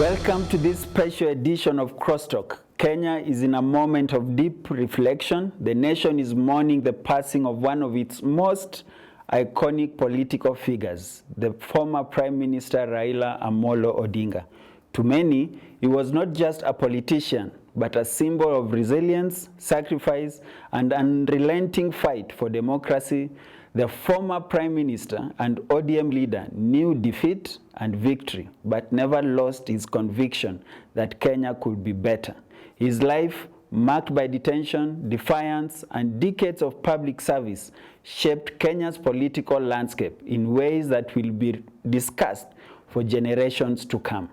Welcome to this special edition of Crosstalk. Kenya is in a moment of deep reflection. The nation is mourning the passing of one of its most iconic political figures, the former Prime Minister Raila Odinga. To many, he was not just a politician, but a symbol of resilience, sacrifice, and unrelenting fight for democracy. The former Prime Minister and ODM leader knew defeat and victory, but never lost his conviction that Kenya could be better. His life, marked by detention, defiance, and decades of public service, shaped Kenya's political landscape in ways that will be discussed for generations to come.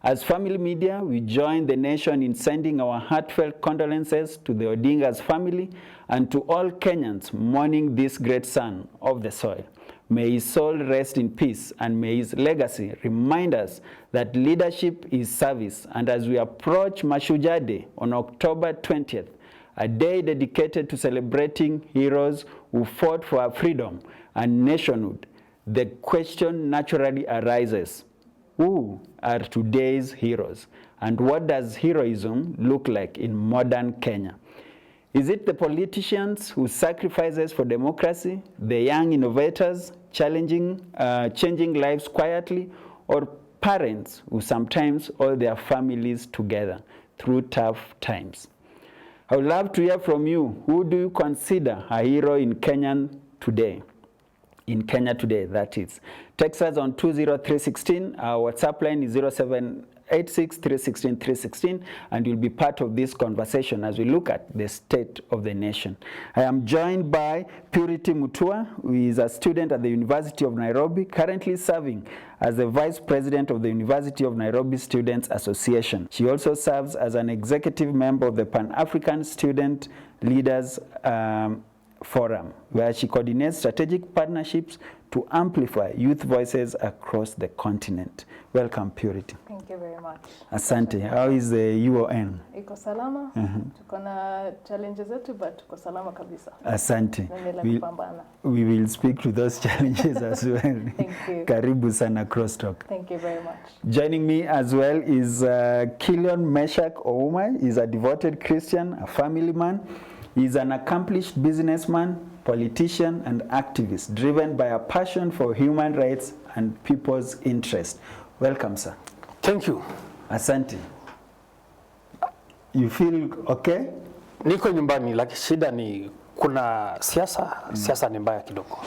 As family media, we join the nation in sending our heartfelt condolences to the Odinga's family and to all Kenyans mourning this great son of the soil. May his soul rest in peace, and may his legacy remind us that leadership is service. And as we approach Mashujaa Day on October 20th, a day dedicated to celebrating heroes who fought for our freedom and nationhood, the question naturally arises: who are today's heroes? And what does heroism look like in modern Kenya? Is it the politicians who sacrifices for democracy, the young innovators changing lives quietly, or parents who sometimes hold their families together through tough times? I would love to hear from you. Who do you consider a hero in Kenya today? In Kenya today, that is. Text us on 20316. Our WhatsApp line is 0786-316-316, and you'll be part of this conversation as we look at the state of the nation. I am joined by Purity Mutua, who is a student at the University of Nairobi, currently serving as the Vice President of the University of Nairobi Students Association. She also serves as an executive member of the Pan-African Student Leaders Forum, where she coordinates strategic partnerships to amplify youth voices across the continent. Welcome, Purity. Thank you very much. Asante. How is the UON? Iko salama. Tuko na challenges zetu, but tuko salama kabisa. Asante. We will speak to those challenges as well. Thank you. Karibu sana Crosstalk. Thank you very much. Joining me as well is Kilian Meshak Ouma. He's a devoted Christian, a family man. He's an accomplished businessman, politician, and activist, driven by a passion for human rights and people's interest. Welcome, sir. Thank you. Asante. You feel okay? Niko nyumbani, lakini shida ni kuna siasa ni mbaya kidogo.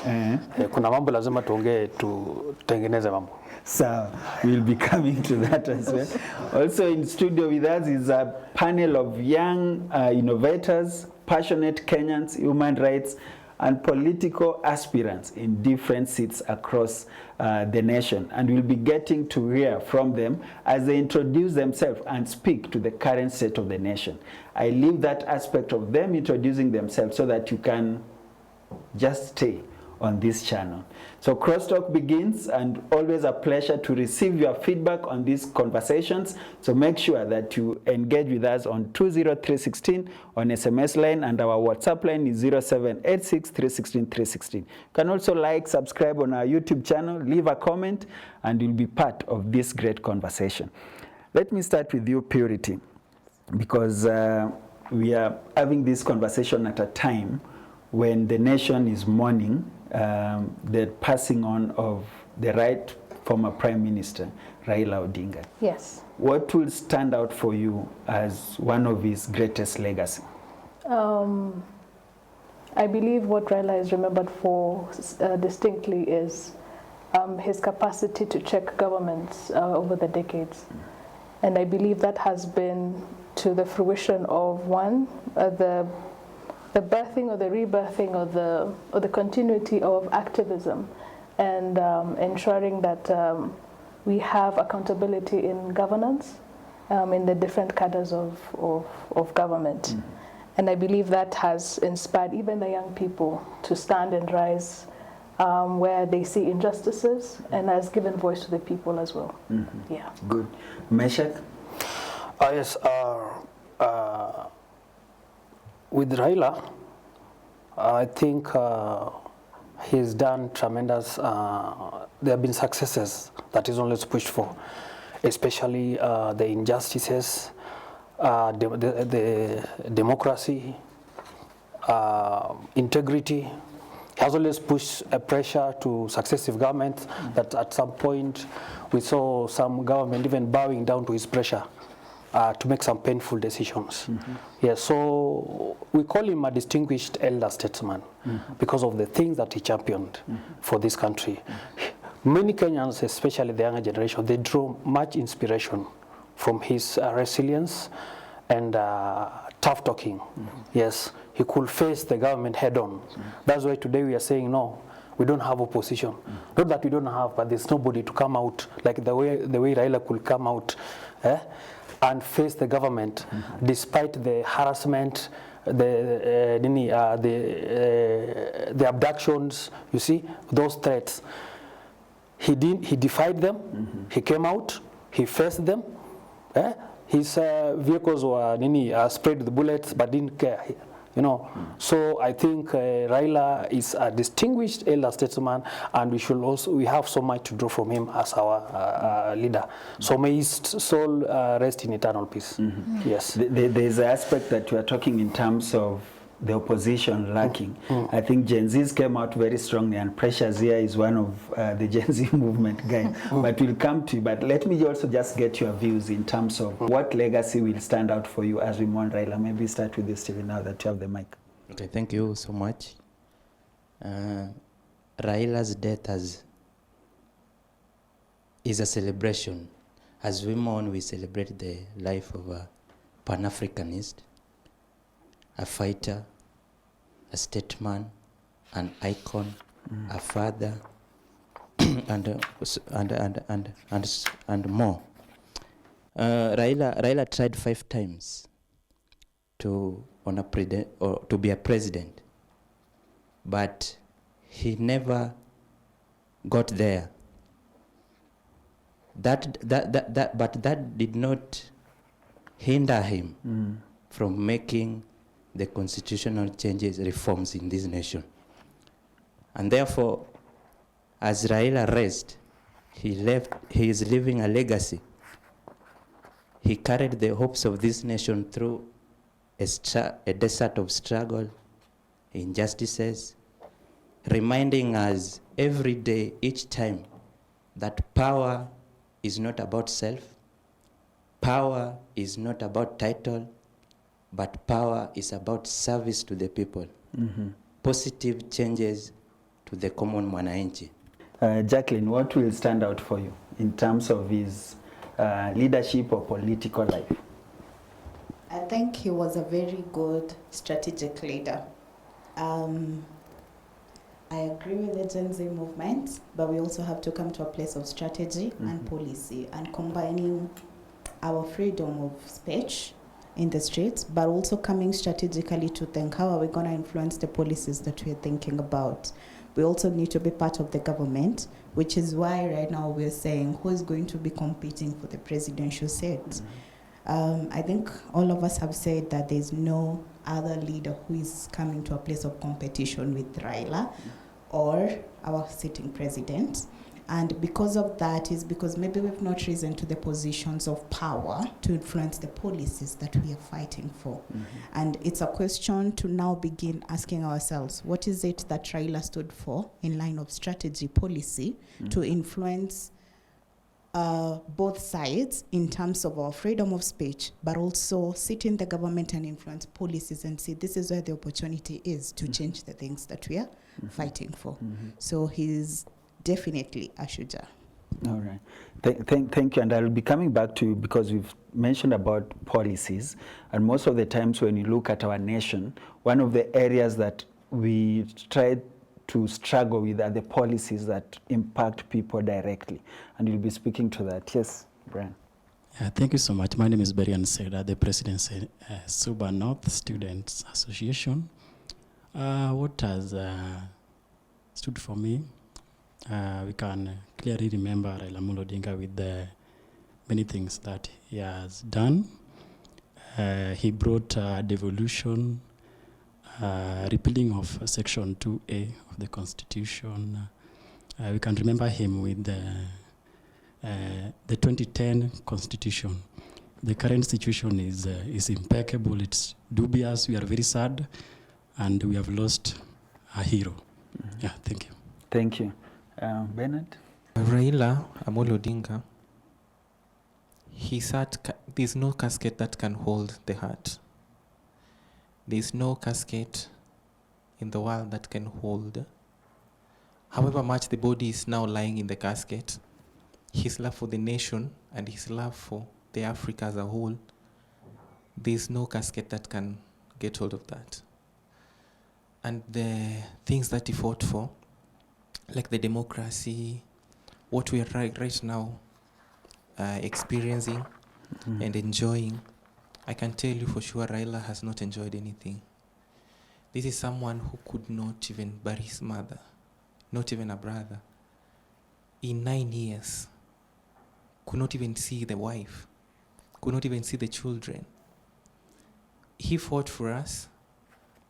Kuna mambo lazima tuongee, tutengeneze mambo. So we'll be coming to that as well. Also in studio with us is a panel of young innovators, passionate Kenyans, human rights, and political aspirants in different seats across the nation. And we'll be getting to hear from them as they introduce themselves and speak to the current state of the nation. I leave that aspect of them introducing themselves so that you can just stay on this channel. So Crosstalk begins, and always a pleasure to receive your feedback on these conversations. So make sure that you engage with us on 20316 on SMS line, and our WhatsApp line is 0786-316-316. You can also like, subscribe on our YouTube channel, leave a comment, and you'll be part of this great conversation. Let me start with you, Purity, because we are having this conversation at a time when the nation is mourning the passing on of the right former Prime Minister, Raila Odinga. Yes. What will stand out for you as one of his greatest legacy? I believe what Raila is remembered for distinctly is his capacity to check governments over the decades. And I believe that has been to the fruition of the birthing or the rebirthing or the continuity of activism, and ensuring that we have accountability in governance in the different cadres of government. And I believe that has inspired even the young people to stand and rise where they see injustices, and has given voice to the people as well. Yeah. Good. Meshak? Yes. With Raila, I think he's done tremendous, there have been successes that he's always pushed for. especially the injustices, the democracy, integrity. He has always pushed a pressure to successive governments that at some point we saw some government even bowing down to his pressure to make some painful decisions. Yeah, so we call him a distinguished elder statesman because of the things that he championed for this country. Many Kenyans, especially the younger generation, they draw much inspiration from his resilience and tough talking. Yes, he could face the government head on. That's why today we are saying no, we don't have opposition. Not that we don't have, but there's nobody to come out like the way Raila could come out and face the government despite the harassment, the abductions. You see those threats. He defied them. He came out. He faced them. His vehicles were sprayed with bullets, but didn't care. You know, so I think Raila is a distinguished elder statesman, and we have so much to draw from him as our leader. So may his soul rest in eternal peace. Yes. There's an aspect that you are talking in terms of the opposition lacking. I think Gen Zs came out very strongly, and Precious here is one of the Gen Z movement guy. But we'll come to you. But let me also just get your views in terms of what legacy will stand out for you as we mourn Raila. Maybe start with you, Stephen, now that you have the mic. Okay, thank you so much. Raila's death is a celebration. As we mourn, we celebrate the life of a Pan-Africanist, a fighter, a statesman, an icon, a father, and more. Raila tried 5 times to be a president, but he never got there. But that did not hinder him from making the constitutional changes, reforms in this nation. And therefore, as Raila rests, he is leaving a legacy. He carried the hopes of this nation through a desert of struggle, injustices, reminding us every day, each time, that power is not about self, power is not about title, but power is about service to the people. Positive changes to the common mwananchi. Jacqueline, what will stand out for you in terms of his leadership or political life? I think he was a very good strategic leader. I agree with the Gen Z movement, but we also have to come to a place of strategy and policy, and combining our freedom of speech in the streets, but also coming strategically to think, how are we going to influence the policies that we're thinking about? We also need to be part of the government, which is why right now we're saying who is going to be competing for the presidential seat. I think all of us have said that there's no other leader who is coming to a place of competition with Raila or our sitting president. And because of that is because maybe we've not risen to the positions of power to influence the policies that we are fighting for. And it's a question to now begin asking ourselves, what is it that Raila stood for in line of strategy, policy, to influence both sides in terms of our freedom of speech, but also sit in the government and influence policies and see this is where the opportunity is to change the things that we are fighting for. So he's definitely a Mashujaa. All right. Thank you. And I'll be coming back to you because we've mentioned about policies. And most of the times when you look at our nation, one of the areas that we try to struggle with are the policies that impact people directly. And you'll be speaking to that. Yes, Brian. Thank you so much. My name is Berian Seda, the president of Suba North Students Association. What has stood for me? We can clearly remember Raila Odinga with the many things that he has done. He brought devolution, repealing of Section 2A of the Constitution. We can remember him with the 2010 constitution. The current situation is impeccable. It's dubious. We are very sad, and we have lost a hero. Yeah, thank you. Thank you. Bernard? Raila Odinga, there's no casket that can hold the heart. There's no casket in the world that can hold. However much the body is now lying in the casket, his love for the nation and his love for the Africa as a whole, there's no casket that can get hold of that. And the things that he fought for, like the democracy, what we are right now experiencing and enjoying, I can tell you for sure Raila has not enjoyed anything. This is someone who could not even bury his mother, not even a brother. In 9 years, could not even see the wife, could not even see the children. He fought for us,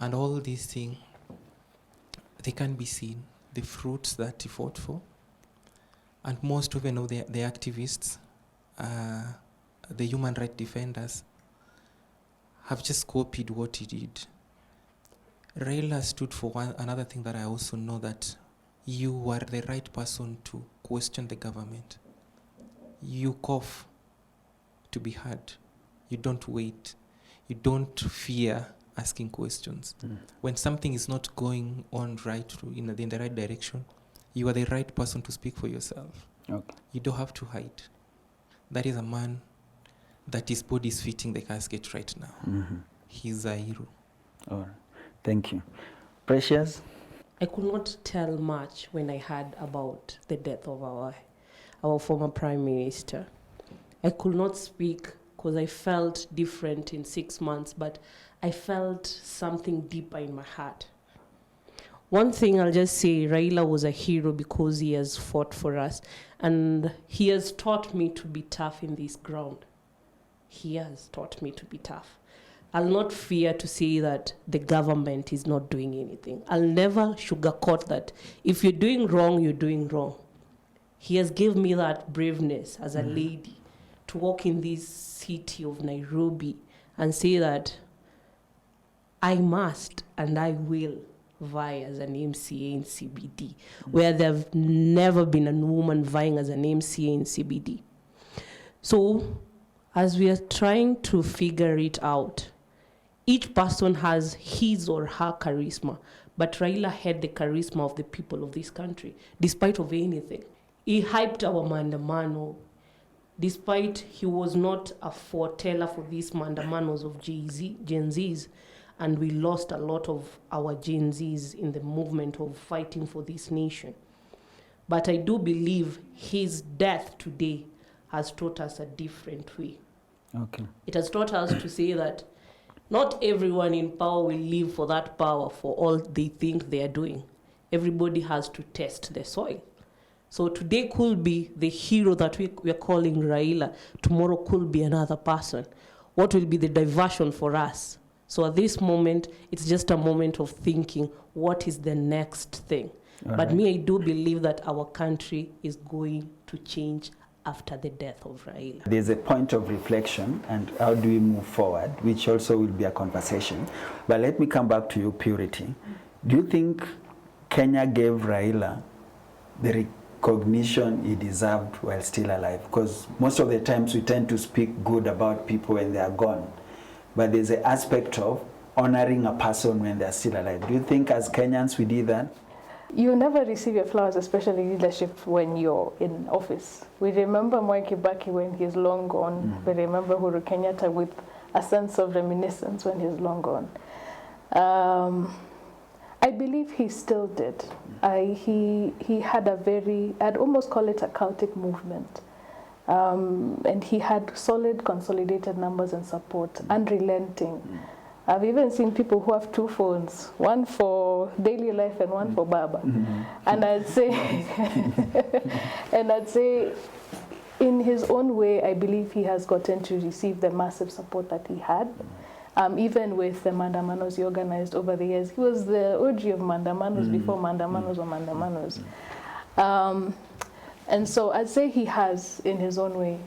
and all these things, they can be seen, the fruits that he fought for. And most even of the activists, the human rights defenders, have just copied what he did. Raila stood for another thing that I also know, that you are the right person to question the government. You cough to be heard. You don't wait. You don't fear asking questions. When something is not going on right in the right direction, you are the right person to speak for yourself. Okay. You don't have to hide. That is a man that his body is fitting the casket right now. He's a hero. All right. Thank you. Precious? I could not tell much when I heard about the death of our former Prime Minister. I could not speak because I felt different in 6 months, but I felt something deeper in my heart. One thing I'll just say, Raila was a hero because he has fought for us, and he has taught me to be tough in this ground. He has taught me to be tough. I'll not fear to say that the government is not doing anything. I'll never sugarcoat that. If you're doing wrong, you're doing wrong. He has given me that braveness as a lady to walk in this city of Nairobi and say that I must and I will vie as an MCA in CBD, where there's never been a woman vying as an MCA in CBD. So as we are trying to figure it out, each person has his or her charisma, but Raila had the charisma of the people of this country, despite of anything. He hyped our mandamano, despite he was not a foreteller for these mandamanos of Gen Zs, and we lost a lot of our Gen Zs in the movement of fighting for this nation. But I do believe his death today has taught us a different way. Okay. It has taught us to say that not everyone in power will live for that power for all they think they are doing. Everybody has to test the soil. So today could be the hero that we are calling Raila. Tomorrow could be another person. What will be the diversion for us? So at this moment, it's just a moment of thinking, what is the next thing? All but right. me, I do believe that our country is going to change after the death of Raila. There's a point of reflection, and how do we move forward, which also will be a conversation. But let me come back to you, Purity. Do you think Kenya gave Raila the recognition he deserved while still alive? Because most of the times we tend to speak good about people when they are gone. But there's an aspect of honoring a person when they're still alive. Do you think as Kenyans we did that? You never receive your flowers, especially leadership, when you're in office. We remember Mwai Kibaki when he's long gone. We remember Uhuru Kenyatta with a sense of reminiscence when he's long gone. I believe he still did. He had a very, I'd almost call it a cultic movement. And he had solid, consolidated numbers and support, unrelenting. I've even seen people who have 2 phones, one for daily life and one for Baba. And I'd say, in his own way, I believe he has gotten to receive the massive support that he had. Even with the mandamanos he organized over the years. He was the OG of mandamanos before mandamanos were mandamanos. And so I'd say he has in his own way.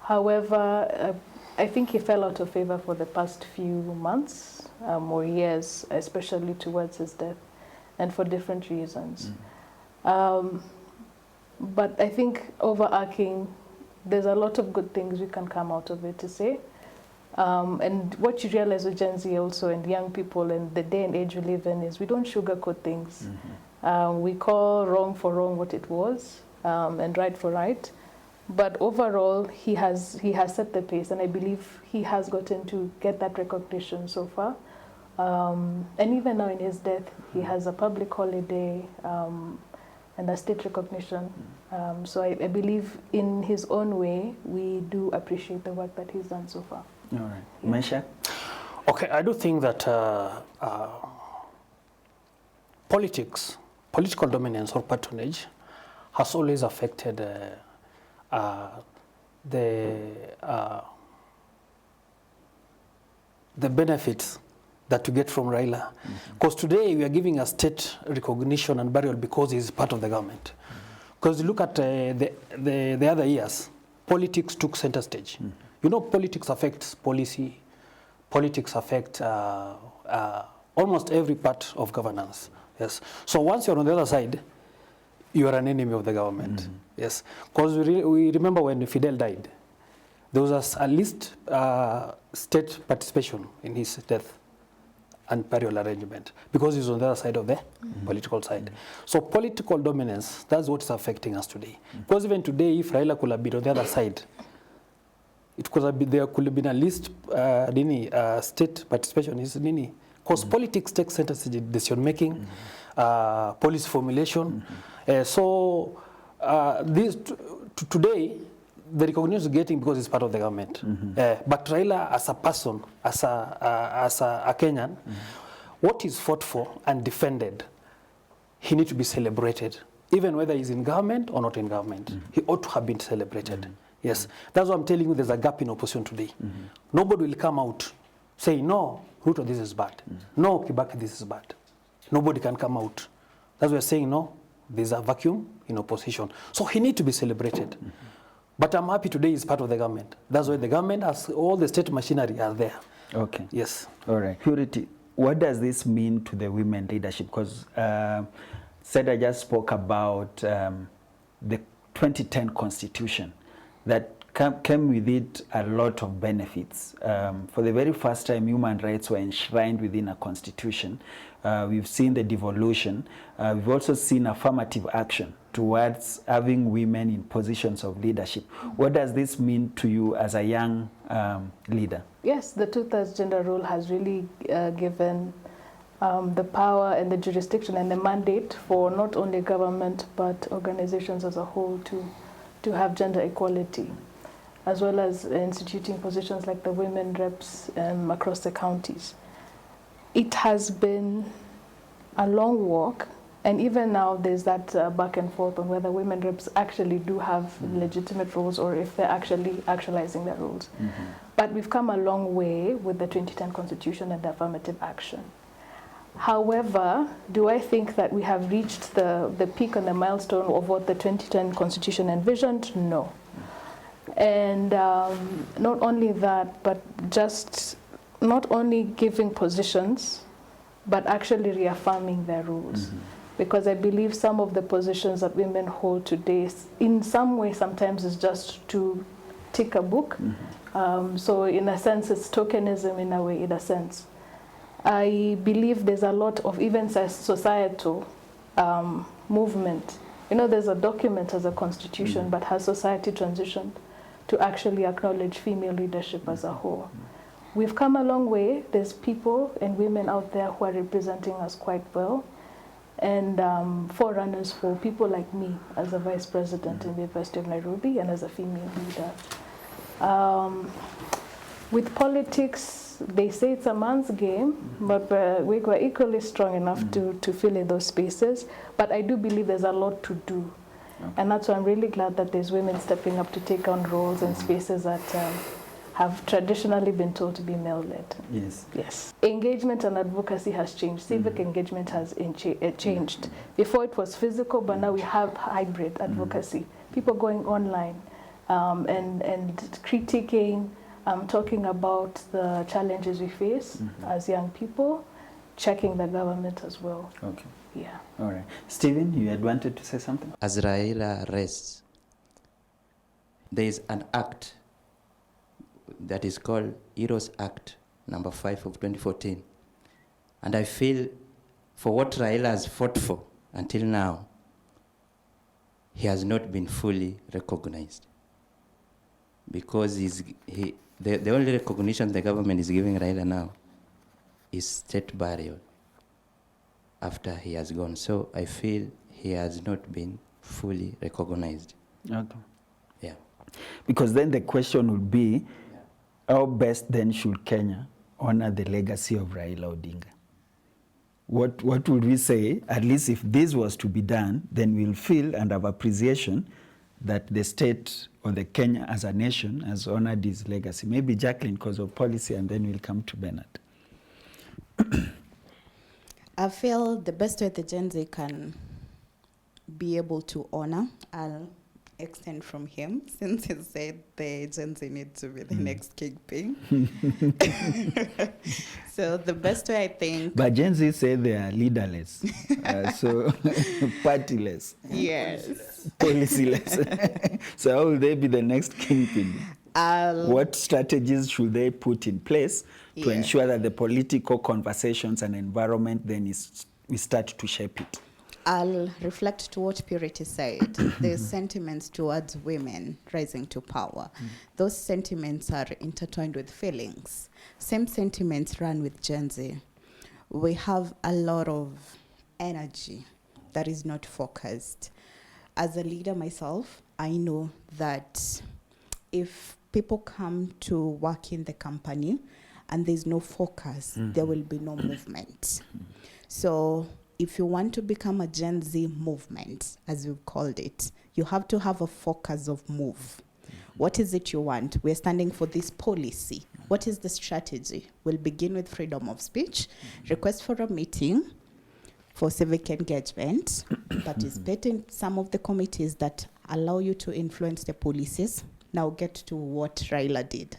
However, I think he fell out of favor for the past few months or years, especially towards his death, and for different reasons. But I think overarching, there's a lot of good things we can come out of it to say. And what you realize with Gen Z also and young people and the day and age we live in is we don't sugarcoat things. We call wrong for wrong what it was and right for right. But overall, he has set the pace, and I believe he has gotten to get that recognition so far. And even now in his death, he has a public holiday and a state recognition. So I believe in his own way, we do appreciate the work that he's done so far. All right. Yeah. Mesha? Okay, I do think that political dominance or patronage has always affected the benefits that you get from Raila. Because today we are giving a state recognition and burial because he's part of the government. Because look at the other years, politics took center stage. You know, politics affects policy, politics affect almost every part of governance. Yes. So once you're on the other side, you are an enemy of the government. Yes. Because we remember when Fidel died, there was at least state participation in his death and burial arrangement because he's on the other side of the political side. So political dominance, that's what's affecting us today. Because even today, if Raila could have been on the other side, it could have been, there could have been at least state participation. Because politics takes center stage in decision making, policy formulation. So today, the recognition is getting because it's part of the government. But Raila as a person, as a Kenyan, what he's fought for and defended, he needs to be celebrated. Even whether he's in government or not in government, he ought to have been celebrated. Yes, that's what I'm telling you, there's a gap in opposition today. Nobody will come out saying, no, Ruto, this is bad. No, Kibaki, this is bad. Nobody can come out. That's why we're saying, no, there's a vacuum in opposition. So he needs to be celebrated. But I'm happy today he's part of the government. That's why the government has all the state machinery are there. Okay. Yes. All right. Purity, what does this mean to the women leadership? Because Seda just spoke about the 2010 constitution that came with it a lot of benefits. For the very first time, human rights were enshrined within a constitution. We've seen the devolution. We've also seen affirmative action towards having women in positions of leadership. What does this mean to you as a young leader? Yes, the 2/3 gender rule has really given the power and the jurisdiction and the mandate for not only government but organizations as a whole to have gender equality, as well as instituting positions like the women reps across the counties. It has been a long walk, and even now there's that back and forth on whether women reps actually do have legitimate roles or if they're actually actualizing their roles. But we've come a long way with the 2010 Constitution and the affirmative action. However, do I think that we have reached the peak and the milestone of what the 2010 Constitution envisioned? No. And not only that, but just not only giving positions, but actually reaffirming their rules. Because I believe some of the positions that women hold today, in some way, sometimes is just to tick a book. So in a sense, it's tokenism in a way, in a sense. I believe there's a lot of even societal movement. You know, there's a document as a constitution, but has society transitioned to actually acknowledge female leadership as a whole? We've come a long way. There's people and women out there who are representing us quite well, and forerunners for people like me as a vice president in the University of Nairobi and as a female leader. With politics, they say it's a man's game, but we were equally strong enough to fill in those spaces. But I do believe there's a lot to do. And that's why I'm really glad that there's women stepping up to take on roles and spaces that have traditionally been told to be male-led. Yes. Yes. Engagement and advocacy has changed. Civic engagement has changed. Before it was physical, but now we have hybrid advocacy. people going online and critiquing, talking about the challenges we face as young people, checking the government as well. Okay. Yeah. All right. Stephen, you had wanted to say something? As Raila rests, there is an act that is called Heroes Act number 5 of 2014. And I feel for what Raila has fought for until now, he has not been fully recognized. Because the only recognition the government is giving Raila now is state burial after he has gone. So I feel he has not been fully recognized. Okay. Yeah. Because then the question would be, how best then should Kenya honor the legacy of Raila Odinga? What would we say, at least if this was to be done, then we'll feel and have appreciation that the state or the Kenya as a nation has honored his legacy. Maybe Jacqueline because of policy, and then we'll come to Bernard. I feel the best way the Gen Z can be able to honor, I'll extend from him, since he said the Gen Z need to be the next kingpin. So the best way, I think... But Gen Z say they are leaderless, so partyless. Yes. Policyless. So how will they be the next kingpin? What strategies should they put in place to ensure that the political conversations and environment then we start to shape it? I'll reflect to what Purity said. There's sentiments towards women rising to power. Those sentiments are intertwined with feelings. Same sentiments run with Gen Z. We have a lot of energy that is not focused. As a leader myself, I know that if people come to work in the company and there's no focus, there will be no movement. So if you want to become a Gen Z movement, as we've called it, you have to have a focus of move. What is it you want? We're standing for this policy. What is the strategy? We'll begin with freedom of speech, request for a meeting for civic engagement, participate in some of the committees that allow you to influence the policies. Now get to what Raila did.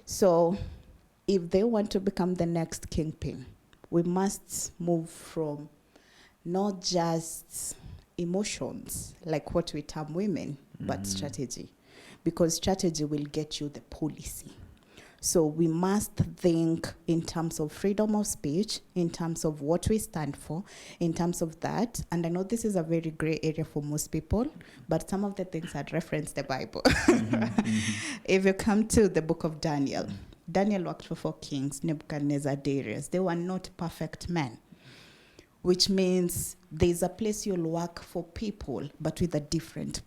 So if they want to become the next kingpin, we must move from not just emotions, like what we term women, but strategy. Because strategy will get you the policy. So we must think in terms of freedom of speech, in terms of what we stand for, in terms of that. And I know this is a very gray area for most people, but some of the things I'd reference the Bible. If you come to the book of Daniel, Daniel worked for 4 kings, Nebuchadnezzar, Darius. They were not perfect men, which means there's a place you'll work for people, but with a different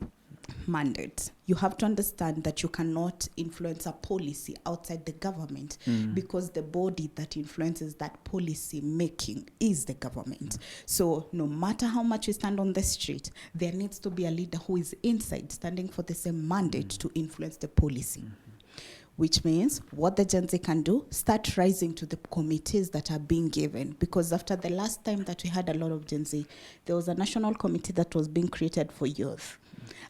mandate. You have to understand that you cannot influence a policy outside the government because the body that influences that policy making is the government. So no matter how much you stand on the street, there needs to be a leader who is inside, standing for the same mandate to influence the policy. Which means what the Gen Z can do, start rising to the committees that are being given. Because after the last time that we had a lot of Gen Z, there was a national committee that was being created for youth.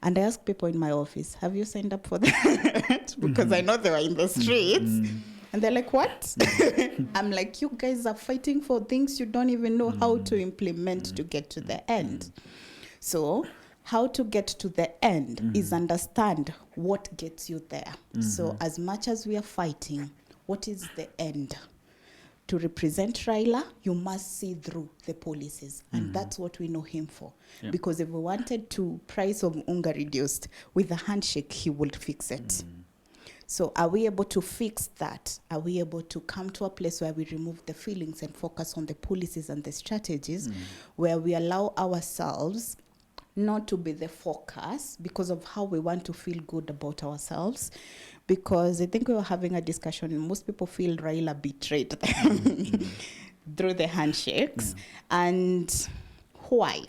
And I asked people in my office, have you signed up for that? Because I know they were in the streets. And they're like, what? I'm like, you guys are fighting for things you don't even know how to implement to get to the end. So how to get to the end is understand what gets you there. So as much as we are fighting, what is the end? To represent Raila, you must see through the policies. And that's what we know him for. Yeah. Because if we wanted to price of unga reduced, with a handshake, he would fix it. So are we able to fix that? Are we able to come to a place where we remove the feelings and focus on the policies and the strategies, where we allow ourselves not to be the focus because of how we want to feel good about ourselves? Because I think we were having a discussion, and most people feel Raila betrayed them through the handshakes. And why?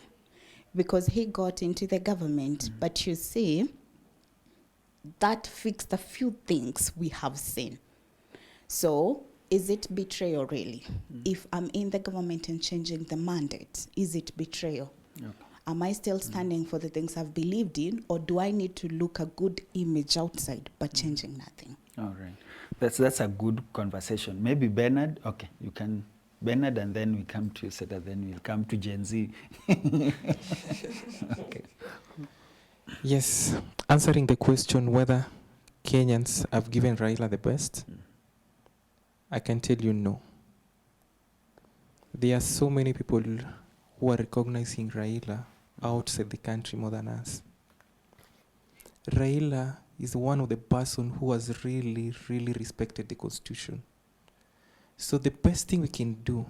Because he got into the government. But you see, that fixed a few things we have seen. So is it betrayal really? If I'm in the government and changing the mandate, is it betrayal? Am I still standing for the things I've believed in, or do I need to look a good image outside but changing nothing? All right. That's a good conversation. Maybe Bernard, okay, you can, Bernard, and then we come to Seta, then we'll come to Gen Z. Okay. Yes, answering the question whether Kenyans have given Raila the best, I can tell you no. There are so many people who are recognizing Raila outside the country more than us. Raila is one of the person who has really, really respected the Constitution. So the best thing we can do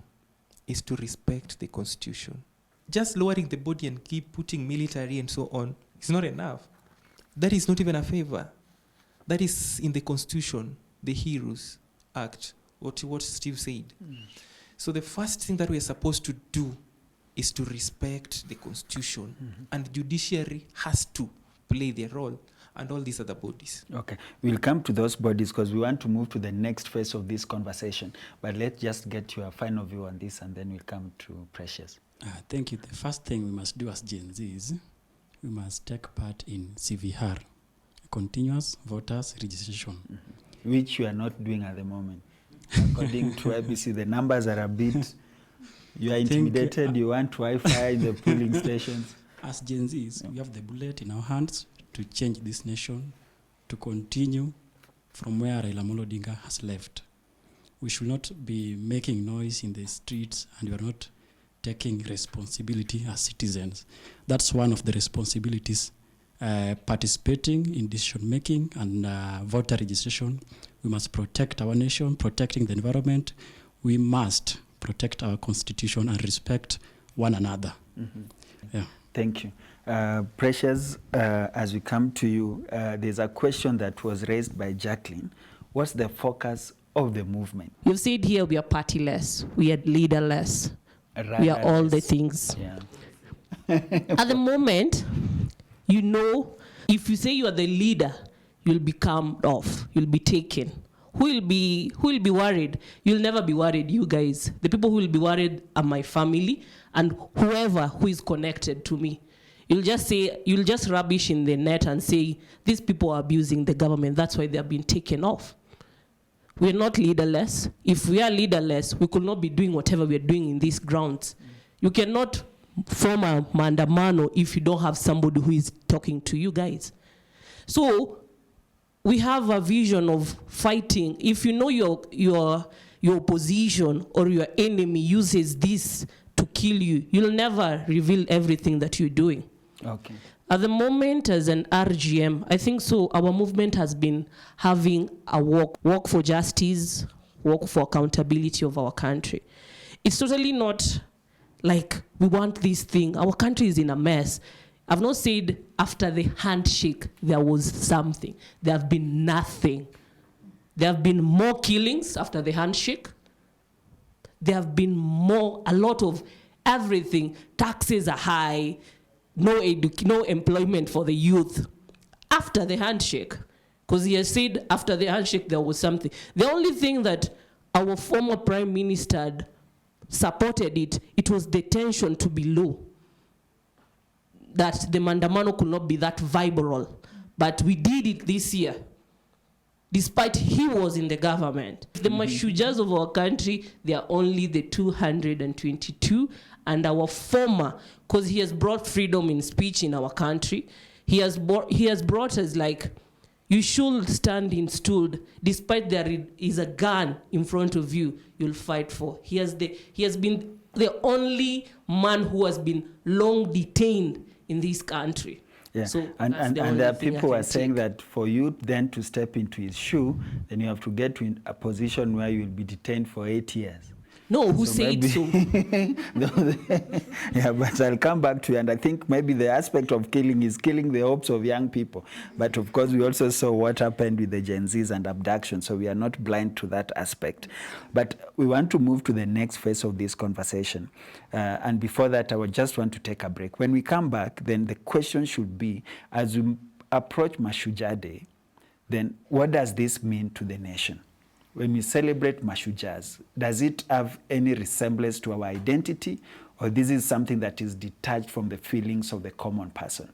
is to respect the Constitution. Just lowering the body and keep putting military and so on is not enough. That is not even a favor. That is in the Constitution, the Heroes Act, what Steve said. So the first thing that we are supposed to do is to respect the Constitution, and the judiciary has to play their role, and all these other bodies. Okay, we'll come to those bodies because we want to move to the next phase of this conversation. But let's just get your final view on this, and then we'll come to Precious. Thank you. The first thing we must do as Gen Zs, we must take part in CVR, Continuous Voters Registration. Which you are not doing at the moment. According to IBC, the numbers are a bit, you are intimidated, you want Wi-Fi in the polling stations. As Gen Zs, we have the bullet in our hands to change this nation, to continue from where Raila Odinga has left. We should not be making noise in the streets, and we are not taking responsibility as citizens. That's one of the responsibilities, participating in decision making and voter registration. We must protect our nation, protecting the environment. We must protect our constitution and respect one another. Yeah. Thank you. Precious, as we come to you, there's a question that was raised by Jacqueline. What's the focus of the movement? You've said here we are partyless, we are leaderless, we are all the things. Yeah. At the moment, you know, if you say you are the leader, you'll be calmed off, you'll be taken. Who will be worried? You'll never be worried, you guys. The people who will be worried are my family and whoever who is connected to me. You'll just rubbish in the net and say, these people are abusing the government, that's why they are being taken off. We're not leaderless. If we are leaderless, we could not be doing whatever we're doing in these grounds. You cannot form a mandamano if you don't have somebody who is talking to you guys. So we have a vision of fighting. If you know your opposition or your enemy uses this to kill you, you'll never reveal everything that you're doing. Okay. At the moment, as an RGM, I think so, our movement has been having a walk for justice, walk for accountability of our country. It's totally not like we want this thing. Our country is in a mess. I've not said after the handshake there was something. There have been nothing. There have been more killings after the handshake. There have been a lot of everything. Taxes are high. No employment for the youth after the handshake, because he has said after the handshake there was something. The only thing that our former prime minister had supported it was the tension to be low, that the mandamano could not be that viral, but we did it this year despite he was in the government. The Mashujaas of our country, they are only the 222, and our former, because he has brought freedom in speech in our country, he has brought us like, you should stand in stood, despite there is a gun in front of you, you'll fight for. He has been the only man who has been long detained in this country. Yeah, so and there are people who are saying that for you then to step into his shoe, then you have to get to a position where you will be detained for 8 years. No, who said so? Yeah, but I'll come back to you, and I think maybe the aspect of killing is killing the hopes of young people. But of course, we also saw what happened with the Gen Zs and abduction, so we are not blind to that aspect. But we want to move to the next phase of this conversation. And before that, I would just want to take a break. When we come back, then the question should be, as we approach Mashujaa Day, then what does this mean to the nation? When we celebrate Mashujaas, does it have any resemblance to our identity, or this is something that is detached from the feelings of the common person.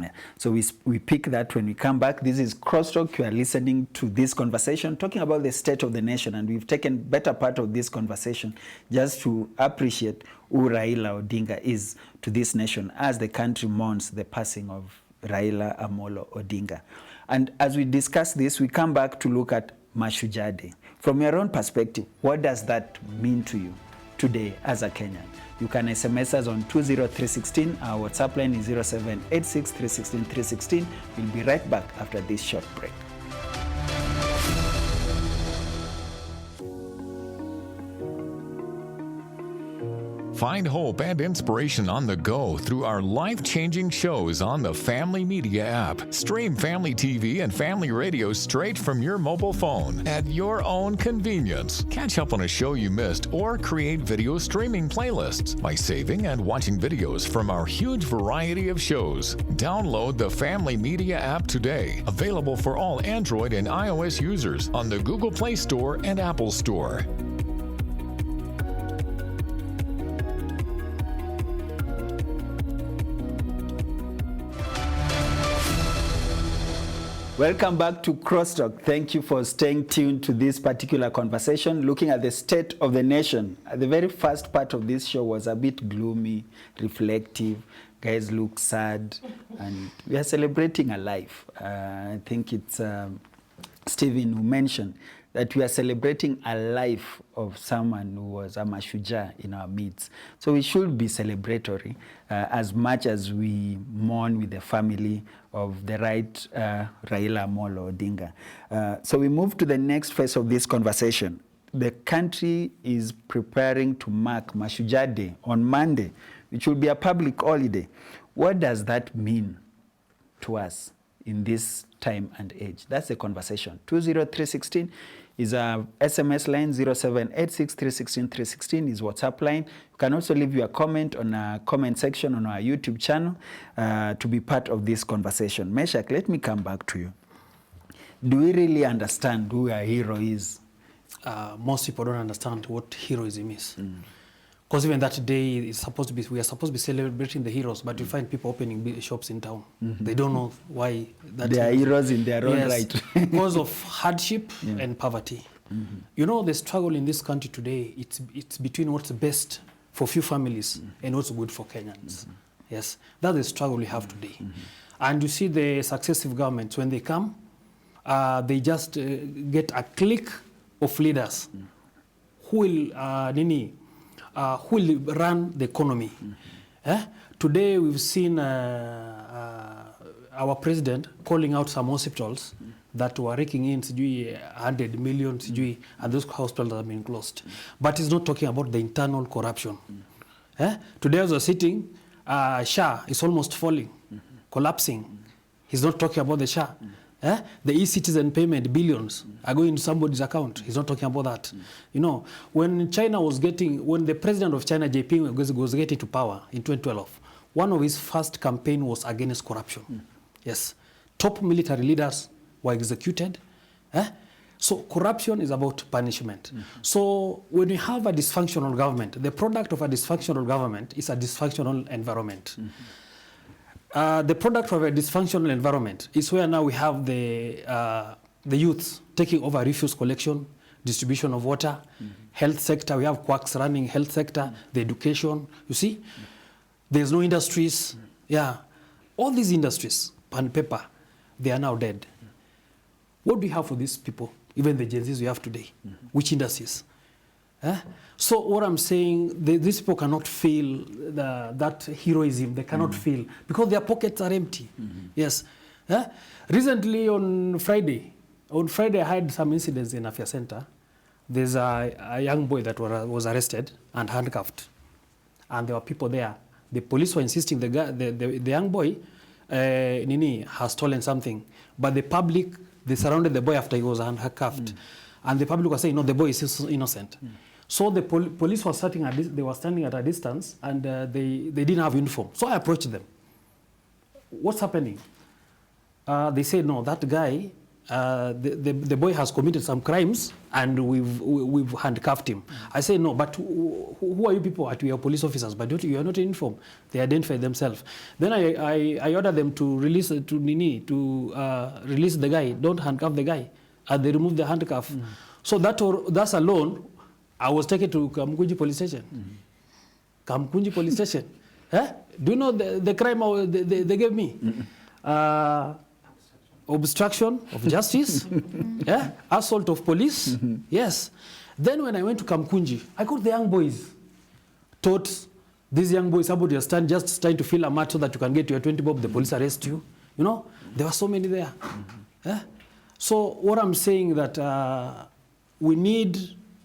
Yeah. So we pick that when we come back. This is Crosstalk. You are listening to this conversation, talking about the state of the nation, and we've taken better part of this conversation just to appreciate who Raila Odinga is to this nation as the country mourns the passing of Raila Amolo Odinga. And as we discuss this, we come back to look at Mashujaa Day. From your own perspective, what does that mean to you today as a Kenyan? You can SMS us on 20316. Our WhatsApp line is 0786 316 316. We'll be right back after this short break. Find hope and inspiration on the go through our life-changing shows on the Family Media app. Stream Family TV and Family Radio straight from your mobile phone at your own convenience. Catch up on a show you missed or create video streaming playlists by saving and watching videos from our huge variety of shows. Download the Family Media app today. Available for all Android and iOS users on the Google Play Store and Apple Store. Welcome back to Crosstalk. Thank you for staying tuned to this particular conversation, looking at the state of the nation. The very first part of this show was a bit gloomy, reflective. Guys look sad, and we are celebrating a life. I think it's Stephen who mentioned that we are celebrating a life of someone who was a Mashujaa in our midst. So we should be celebratory as much as we mourn with the family of the right Raila Amolo Odinga. So we move to the next phase of this conversation. The country is preparing to mark Mashujaa Day on Monday, which will be a public holiday. What does that mean to us in this time and age? That's the conversation. 20316 is a SMS line, 0786 316 316 is WhatsApp line. You can also leave your comment on a comment section on our YouTube channel to be part of this conversation. Meshach, let me come back to you. Do we really understand who a hero is? Most people don't understand what heroism is. Because even that day is supposed to be, we are supposed to be celebrating the heroes, but you find people opening shops in town. They don't know why that they are heroes in their own right. Because of hardship and poverty. You know, the struggle in this country today, it's between what's best for few families and what's good for Kenyans. Yes, that's the struggle we have today. And you see the successive governments, when they come, they just get a clique of leaders who will run the economy. Today we've seen our president calling out some hospitals that were raking in 100 million, and those hospitals have been closed. But he's not talking about the internal corruption. Today as we're sitting, SHA is almost falling, collapsing. He's not talking about the SHA. The e-citizen payment, billions, are going into somebody's account. He's not talking about that. You know, when the president of China, Jinping, was getting to power in 2012, one of his first campaign was against corruption. Yes. Top military leaders were executed. So corruption is about punishment. So when you have a dysfunctional government, the product of a dysfunctional government is a dysfunctional environment. The product of a dysfunctional environment is where now we have the youth taking over refuse collection, distribution of water, health sector. We have quacks running health sector, the education. You see, there's no industries. All these industries, pen and paper, they are now dead. What do we have for these people? Even the Gen Zs we have today. Which industries? So what I'm saying, these people cannot feel that heroism. They cannot feel because their pockets are empty. Yes. Recently on Friday I had some incidents in Afya Center. There's a young boy that was arrested and handcuffed, and there were people there. The police were insisting the young boy has stolen something, but the public, they surrounded the boy after he was handcuffed, and the public was saying, no, the boy is innocent. So the police were standing at a distance, and they didn't have uniform. So I approached them. What's happening? They said, no, that guy the boy has committed some crimes and we've handcuffed him. I say, no, but who are you people? We are police officers, but you are not informed. They identify themselves. Then I order them to release release the guy, don't handcuff the guy, and they remove the handcuff. So that's alone, I was taken to Kamkunji police station. Kamkunji police station. Do you know the crime they gave me? Obstruction of justice, assault of police, yes. Then when I went to Kamkunji, I got the young boys. Taught these young boys, somebody was just trying to fill a mat so that you can get your 20 bob, the police arrest you. You know, there were so many there. So what I'm saying that we need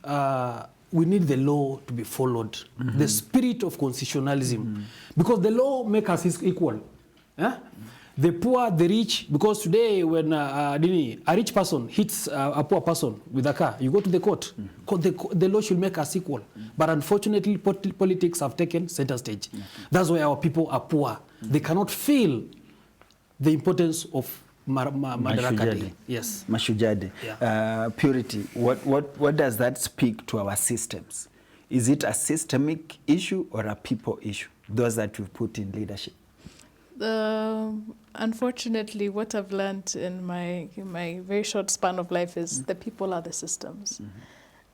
the law to be followed, the spirit of constitutionalism, because the law makes us equal. The poor, the rich, because today when a rich person hits a poor person with a car, you go to the court. The law should make us equal. But unfortunately, politics have taken center stage. That's why our people are poor. They cannot feel the importance of Mashujaa. Yes. Mashujaa. Yeah. Purity, what does that speak to our systems? Is it a systemic issue or a people issue, those that we've put in leadership? Unfortunately, what I've learned in my very short span of life is the people are the systems,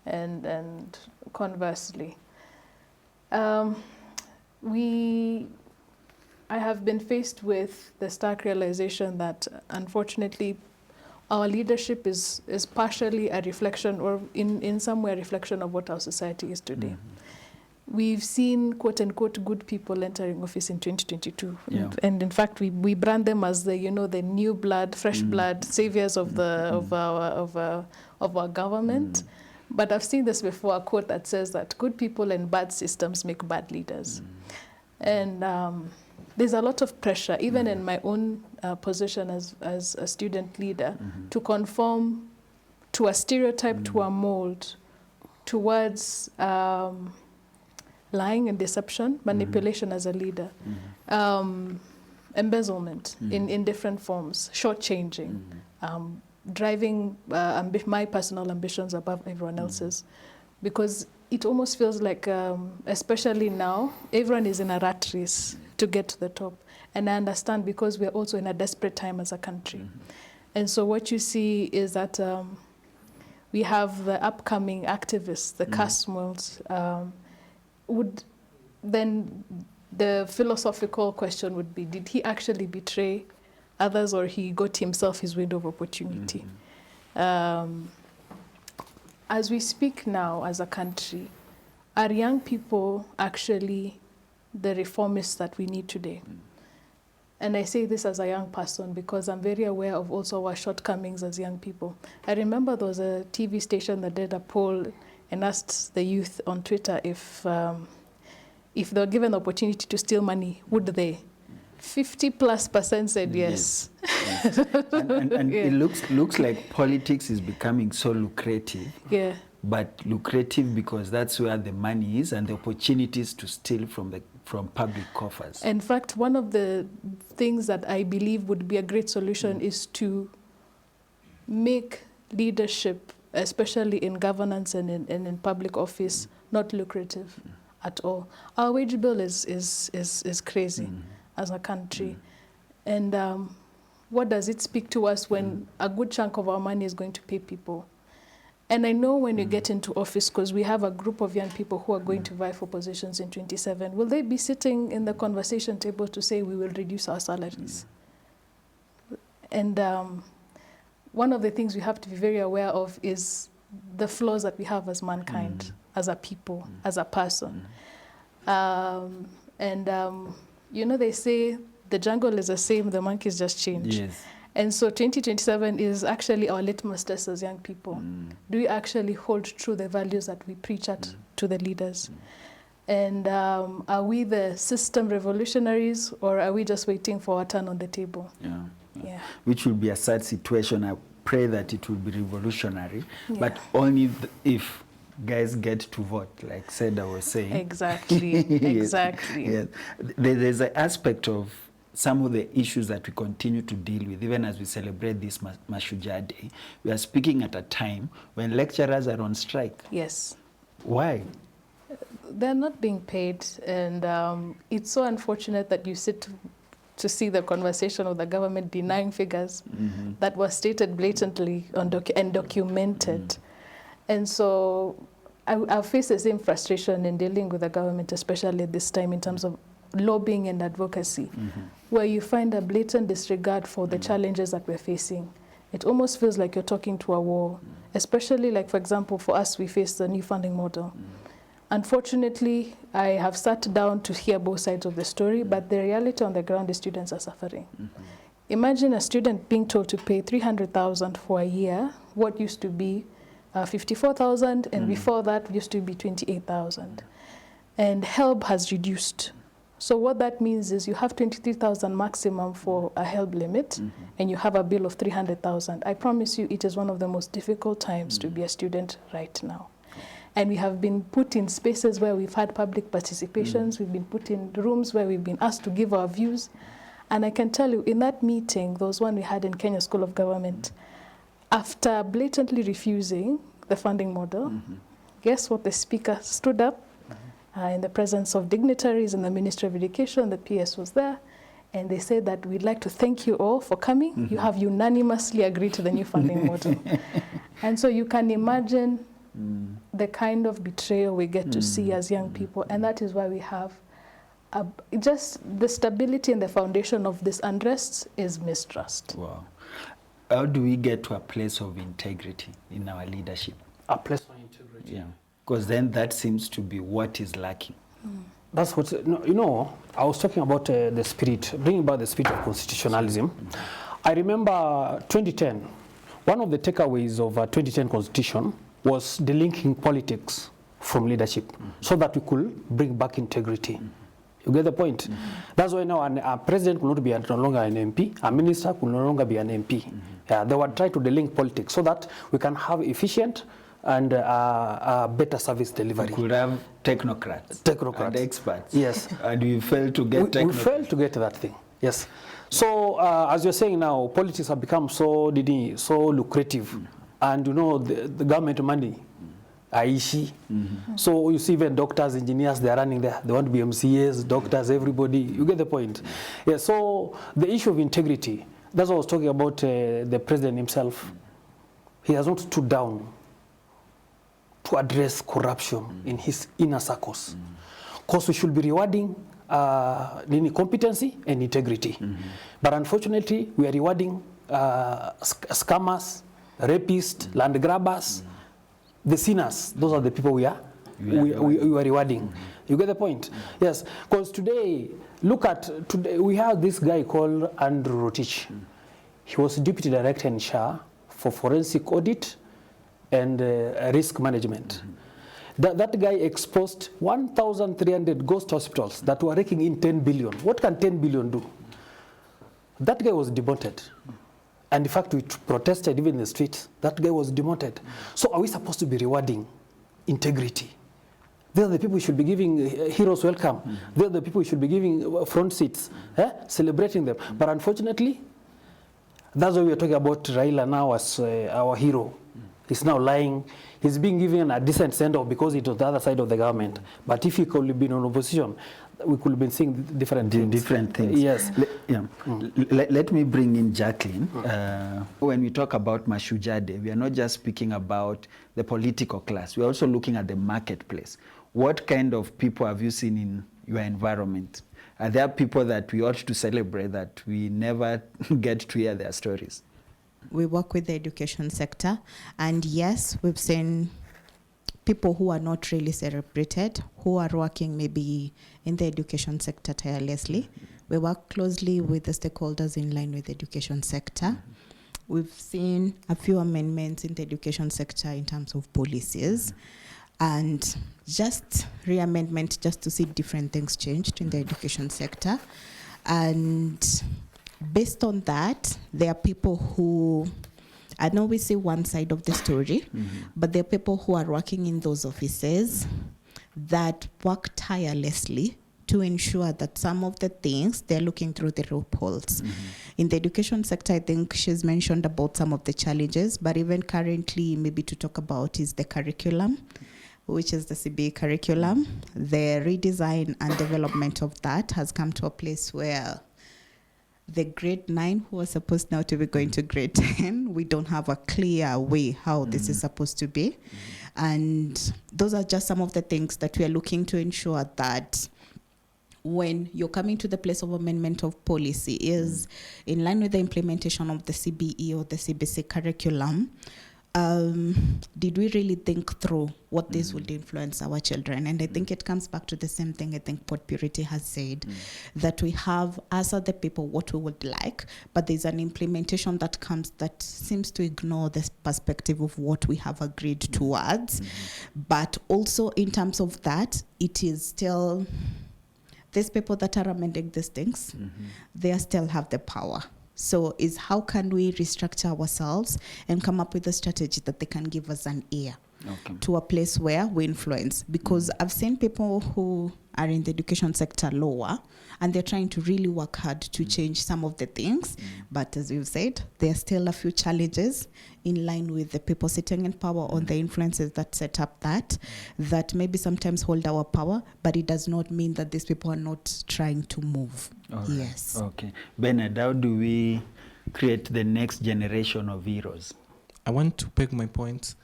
and conversely, I have been faced with the stark realization that unfortunately, our leadership is partially a reflection, or in some way a reflection of what our society is today. We've seen quote-unquote good people entering office in 2022, and in fact we brand them as the the new blood, fresh blood saviors of our government. But I've seen this before, a quote that says that good people and bad systems make bad leaders, and there's a lot of pressure, even in my own position as a student leader, to conform to a stereotype, to a mold, towards lying and deception, manipulation as a leader, embezzlement in different forms, shortchanging, driving my personal ambitions above everyone else's, because it almost feels like, especially now, everyone is in a rat race to get to the top. And I understand, because we're also in a desperate time as a country. And so what you see is that we have the upcoming activists, the Casmuels, would then the philosophical question would be, did he actually betray others, or he got himself his window of opportunity? As we speak now as a country, are young people actually the reformists that we need today? And I say this as a young person because I'm very aware of also our shortcomings as young people. I remember there was a TV station that did a poll and asked the youth on Twitter if they were given the opportunity to steal money, would they? 50+% said yes. And it looks like politics is becoming so lucrative. Yeah. But lucrative because that's where the money is and the opportunities to steal from public coffers. In fact, one of the things that I believe would be a great solution is to make leadership, especially in governance and in public office, not lucrative at all. Our wage bill is crazy as a country. And what does it speak to us when a good chunk of our money is going to pay people? And I know when you get into office, because we have a group of young people who are going to vie for positions in 27, will they be sitting in the conversation table to say we will reduce our salaries? And one of the things we have to be very aware of is the flaws that we have as mankind, as a people, as a person. You know, they say the jungle is the same, the monkeys just change. Yes. And so 2027 is actually our litmus test as young people. Do we actually hold true the values that we preach at to the leaders? And are we the system revolutionaries, or are we just waiting for our turn on the table? Yeah. Which will be a sad situation. I pray that it will be revolutionary, but only if guys get to vote, like Seda was saying. Exactly, exactly. Yes. There's an aspect of some of the issues that we continue to deal with, even as we celebrate this Mashujaa Day, we are speaking at a time when lecturers are on strike. Yes. Why? They're not being paid, and it's so unfortunate that you sit to see the conversation of the government denying figures that were stated blatantly and documented. And so I face the same frustration in dealing with the government, especially this time in terms of lobbying and advocacy, where you find a blatant disregard for the challenges that we're facing. It almost feels like you're talking to a wall, especially like, for example, for us, we face the new funding model. Unfortunately, I have sat down to hear both sides of the story, but the reality on the ground is students are suffering. Imagine a student being told to pay 300,000 for a year, what used to be 54,000, and before that used to be 28,000. And HELB has reduced. So what that means is you have 23,000 maximum for a HELB limit, and you have a bill of 300,000. I promise you, it is one of the most difficult times to be a student right now. And we have been put in spaces where we've had public participations, we've been put in rooms where we've been asked to give our views. And I can tell you, in that meeting, there was one we had in Kenya School of Government, after blatantly refusing the funding model, guess what? The speaker stood up in the presence of dignitaries and the Ministry of Education, the PS was there, and they said that we'd like to thank you all for coming. You have unanimously agreed to the new funding model. And so you can imagine the kind of betrayal we get to see as young people, and that is why we have just the stability and the foundation of this unrest is mistrust. Wow. How do we get to a place of integrity in our leadership? A place of integrity. Yeah, because then that seems to be what is lacking. That's what, you know, I was talking about the spirit, bringing about the spirit of constitutionalism. I remember 2010, one of the takeaways of 2010 constitution was delinking politics from leadership so that we could bring back integrity. You get the point? That's why now a president will not be no longer an MP, a minister will no longer be an MP. They would try to delink politics so that we can have efficient and better service delivery. We could have technocrats. And experts. Yes. And we failed to get technocrats. We failed to get that thing, yes. So as you're saying now, politics have become so lucrative. And you know, the government money, aishi. So you see even doctors, engineers, they're running there. They want to be MCAs, doctors, everybody. You get the point. Yeah, so the issue of integrity, that's what I was talking about the president himself. He has not stood down to address corruption in his inner circles. Because we should be rewarding competency and integrity. But unfortunately, we are rewarding scammers, rapists, land grabbers, the sinners. Those are the people we are rewarding. You get the point? Yes, because today, we have this guy called Andrew Rotich. He was deputy director in SHA for forensic audit and risk management. That guy exposed 1,300 ghost hospitals that were raking in 10 billion. What can 10 billion do? That guy was demoted. And in fact, we protested even in the streets. That guy was demoted. So are we supposed to be rewarding integrity? They're the people we should be giving heroes welcome. They're the people we should be giving front seats, celebrating them. But unfortunately, that's why we are talking about Raila now as our hero. He's now lying. He's being given a decent send-off because it was the other side of the government. But if he could have been in opposition, we could have been seeing different things. Yes. Let me bring in Jacqueline. When we talk about Mashujaa Day, we are not just speaking about the political class. We are also looking at the marketplace. What kind of people have you seen in your environment? Are there people that we ought to celebrate that we never get to hear their stories? We work with the education sector, and yes, we've seen people who are not really celebrated, who are working maybe in the education sector tirelessly. We work closely with the stakeholders in line with the education sector. We've seen a few amendments in the education sector in terms of policies, and just re-amendment just to see different things changed in the education sector. And based on that, there are people who, I know we see one side of the story, but there are people who are working in those offices that work tirelessly to ensure that some of the things they're looking through the loopholes. In the education sector, I think she's mentioned about some of the challenges, but even currently, maybe to talk about is the curriculum, which is the CBE curriculum. The redesign and development of that has come to a place where the grade 9 who are supposed now to be going to grade 10, we don't have a clear way how this is supposed to be. And those are just some of the things that we are looking to ensure that when you're coming to the place of amendment of policy is in line with the implementation of the CBE or the CBC curriculum. Did we really think through what this would influence our children? And I think it comes back to the same thing I think Port Purity has said, that we have, as other people, what we would like, but there's an implementation that comes that seems to ignore this perspective of what we have agreed towards. But also in terms of that, it is still, these people that are amending these things, they still have the power. So is how can we restructure ourselves and come up with a strategy that they can give us an ear to a place where we influence? Because I've seen people who are in the education sector lower, and they're trying to really work hard to change some of the things. But as we've said, there are still a few challenges in line with the people sitting in power on the influences that set up that maybe sometimes hold our power, but it does not mean that these people are not trying to move. Yes. Okay. Bernard, how do we create the next generation of heroes? I want to peg my point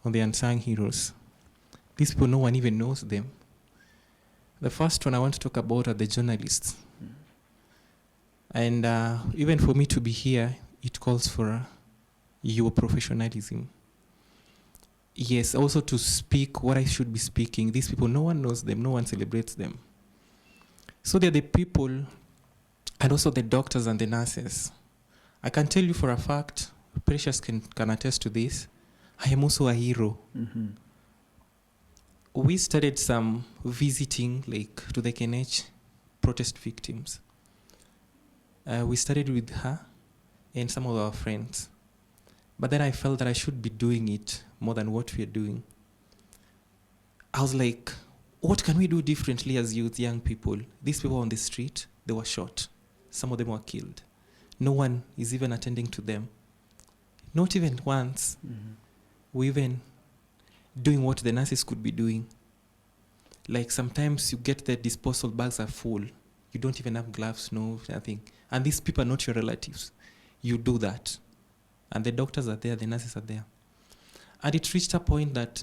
on the unsung heroes. These people, no one even knows them. The first one I want to talk about are the journalists. And even for me to be here, it calls for your professionalism. Yes, also to speak what I should be speaking. These people, no one knows them, no one celebrates them. So they're the people, and also the doctors and the nurses. I can tell you for a fact, Precious can attest to this, I am also a hero. We started some visiting to the KNH protest victims. We started with her and some of our friends. But then I felt that I should be doing it more than what we are doing. I was like, what can we do differently as youth, young people? These people on the street, they were shot. Some of them were killed. No one is even attending to them. Not even once. We even doing what the nurses could be doing. Like sometimes you get the disposal bags are full. You don't even have gloves, no, nothing. And these people are not your relatives. You do that. And the doctors are there, the nurses are there. And it reached a point that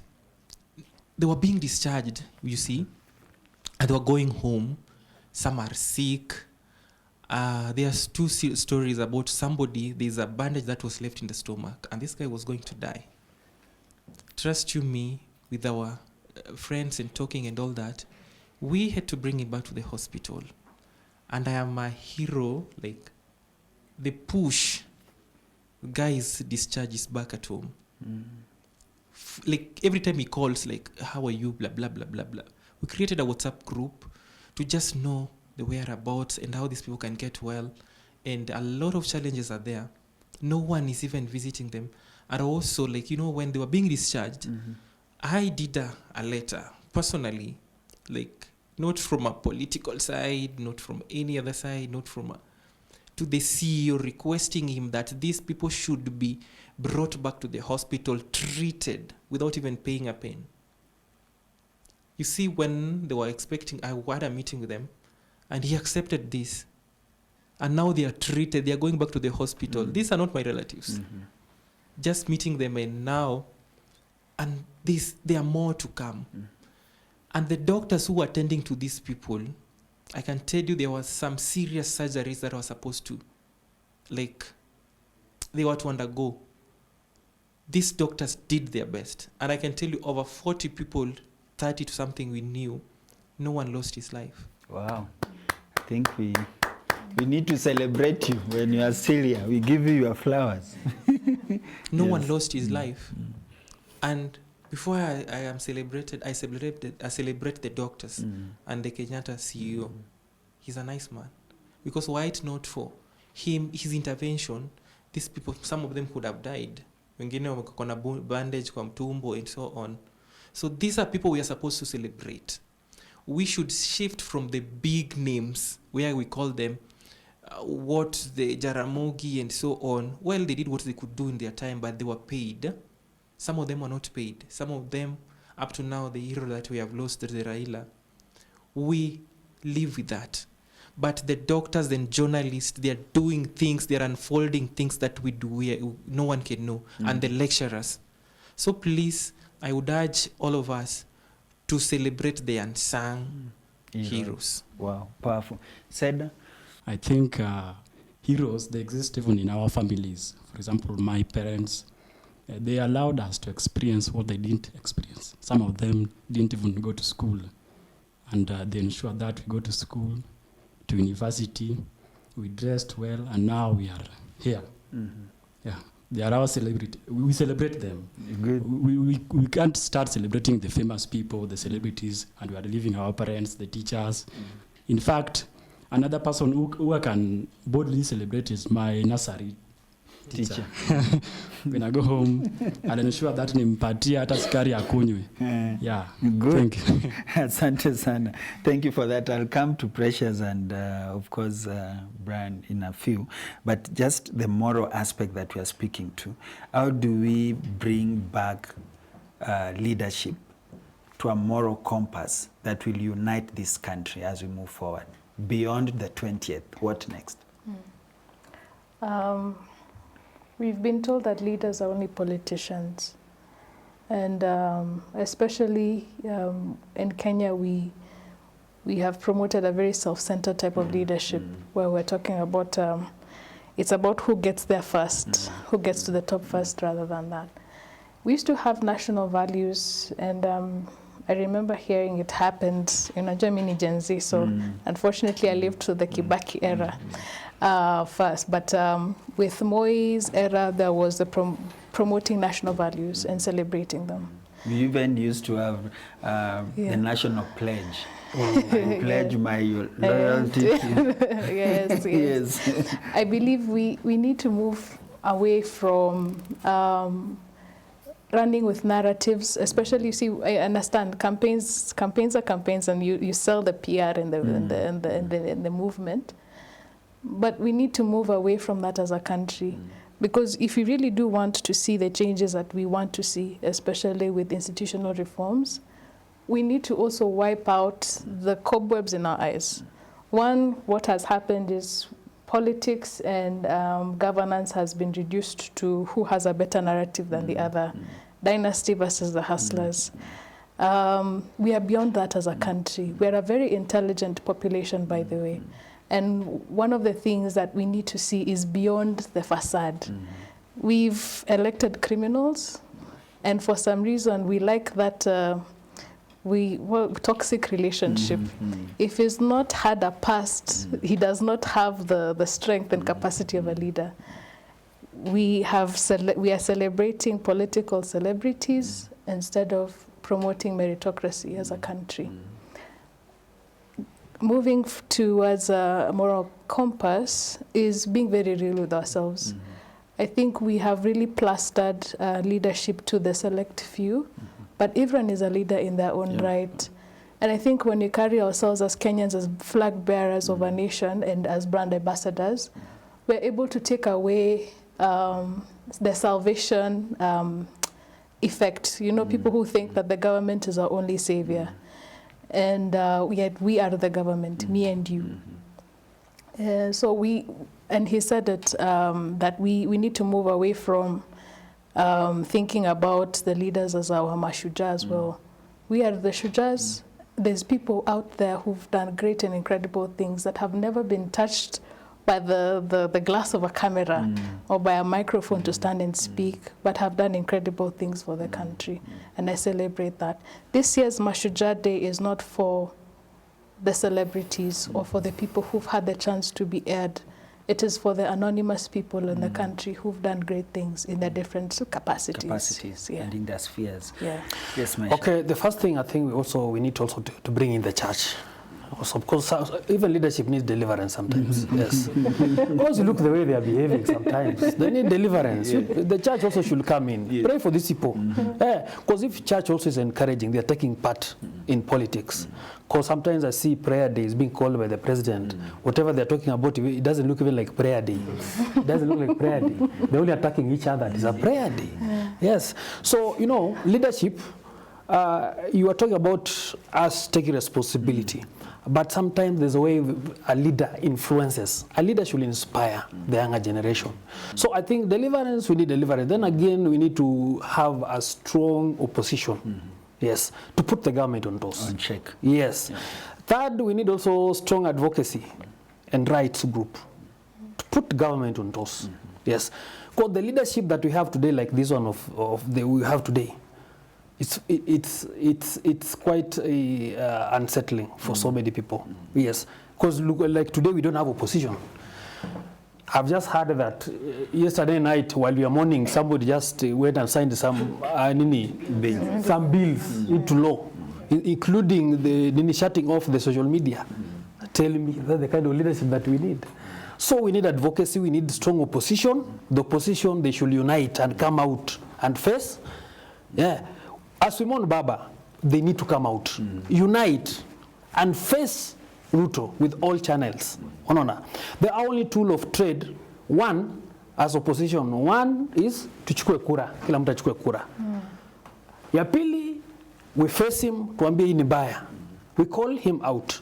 they were being discharged, you see, and they were going home. Some are sick. There's two stories about somebody, there's a bandage that was left in the stomach, and this guy was going to die. Trust you me, with our friends and talking and all that, we had to bring him back to the hospital. And I am a hero, the push, guys discharge is back at home. Every time he calls, how are you, blah, blah, blah, blah, blah. We created a WhatsApp group to just know the whereabouts and how these people can get well. And a lot of challenges are there. No one is even visiting them. And also, when they were being discharged, I did a letter, personally, not from a political side, not from any other side, not from to the CEO, requesting him that these people should be brought back to the hospital, treated without even paying a pen. You see, when they were expecting, I had a meeting with them, and he accepted this. And now they are treated, they are going back to the hospital. These are not my relatives. Just meeting them, and now, and there are more to come. And the doctors who were attending to these people, I can tell you there was some serious surgeries that were supposed to, they were to undergo. These doctors did their best. And I can tell you over 40 people, 30 to something we knew, no one lost his life. Wow. I think we need to celebrate you when you are still here. We give you your flowers. No one lost his life. And before I celebrate the doctors and the Kenyatta CEO. He's a nice man. Because were it not for him, his intervention, these people, some of them could have died. Wengine wamekuwa na bandage kwa mtumbo and so on. So these are people we are supposed to celebrate. we should shift from the big names where we call them what the Jaramogi and so on. Well, they did what they could do in their time, but they were paid. Some of them were not paid. Some of them, up to now, the hero that we have lost, the Raila, we live with that. But the doctors and journalists, they are doing things, they are unfolding things that we do, no one can know, and the lecturers. So please, I would urge all of us to celebrate the unsung heroes. Wow, powerful. Said, I think heroes, they exist even in our families. For example, my parents, they allowed us to experience what they didn't experience. Some of them didn't even go to school. And they ensured that we go to school, to university, we dressed well, and now we are here. Yeah, they are our celebrity. We celebrate them. Good. We can't start celebrating the famous people, the celebrities, and we are leaving our parents, the teachers. In fact, another person who I can boldly celebrate is my nursery teacher. When I go home, I'll ensure that nimpatia hata sukari akunywe. Yeah. Good. Thank you. Asante sana. Thank you for that. I'll come to Precious and, of course, Brian in a few. But just the moral aspect that we are speaking to. How do we bring back leadership to a moral compass that will unite this country as we move forward? Beyond the 20th, what next? We've been told that leaders are only politicians. And especially in Kenya, we have promoted a very self-centered type of leadership where we're talking about, it's about who gets there first, who gets to the top first rather than that. We used to have national values, and I remember hearing it happened in Germany, Gen Z, so unfortunately I lived through the Kibaki era first. But with Moi's era, there was the promoting national values and celebrating them. We even used to have the national pledge. I pledge my loyalty to yes, yes. I believe we need to move away from running with narratives, especially, you see, I understand campaigns are campaigns, and you sell the PR and the movement. But we need to move away from that as a country. Because if we really do want to see the changes that we want to see, especially with institutional reforms, we need to also wipe out the cobwebs in our eyes. One, what has happened is politics and governance has been reduced to who has a better narrative than the other. Dynasty versus the hustlers. We are beyond that as a country. We are a very intelligent population, by the way. And one of the things that we need to see is beyond the facade. We've elected criminals, and for some reason we like that toxic relationship. If he's not had a past, he does not have the strength and capacity of a leader. We are celebrating political celebrities instead of promoting meritocracy as a country. Moving towards a moral compass is being very real with ourselves. I think we have really plastered leadership to the select few, but everyone is a leader in their own right. And I think when we carry ourselves as Kenyans as flag bearers of a nation and as brand ambassadors, we're able to take away the salvation effect. You know, people who think that the government is our only savior. And yet we are the government, me and you. And he said that we need to move away from thinking about the leaders as our Mashujaa as well. We are the Shujaas. There's people out there who've done great and incredible things that have never been touched by the glass of a camera or by a microphone to stand and speak, but have done incredible things for the country. And I celebrate that. This year's Mashujaa Day is not for the celebrities or for the people who've had the chance to be aired. It is for the anonymous people in the country who've done great things in their different capacities. And in their spheres. Yeah. Yes, Maisha. Okay, the first thing I think we need also to bring in the church. Of course, even leadership needs deliverance sometimes. Yes. Because you look the way they are behaving sometimes. They need deliverance. The church also should come in. Pray for these people. Because if church also is encouraging, they are taking part in politics. Because sometimes I see prayer days being called by the president. Whatever they're talking about, it doesn't look even like prayer day. It doesn't look like prayer day. They're only attacking each other. It's a prayer day. Yes. So, you know, leadership, you are talking about us taking responsibility. But sometimes there's a way a leader influences. A leader should inspire the younger generation. So I think deliverance, we need deliverance. Then again, we need to have a strong opposition. Yes, to put the government on toes. On check. Yes. Third, we need also strong advocacy and rights group to put government on toes. Yes. Because the leadership that we have today, like this one we have today, it's quite unsettling for so many people. Yes, because like today we don't have opposition. I've just heard that yesterday night while we were mourning, somebody just went and signed some bills into law, including the shutting off the social media. Telling me that's the kind of leadership that we need. So we need advocacy, we need strong opposition. The opposition, they should unite and come out and face. As we mourn Baba, they need to come out, unite, and face Ruto with all channels. The only tool of trade, one, as opposition, one is tuchukue kura, kila mtu achukue kura. Ya pili, we face him, tuambie hii ni mbaya. We call him out.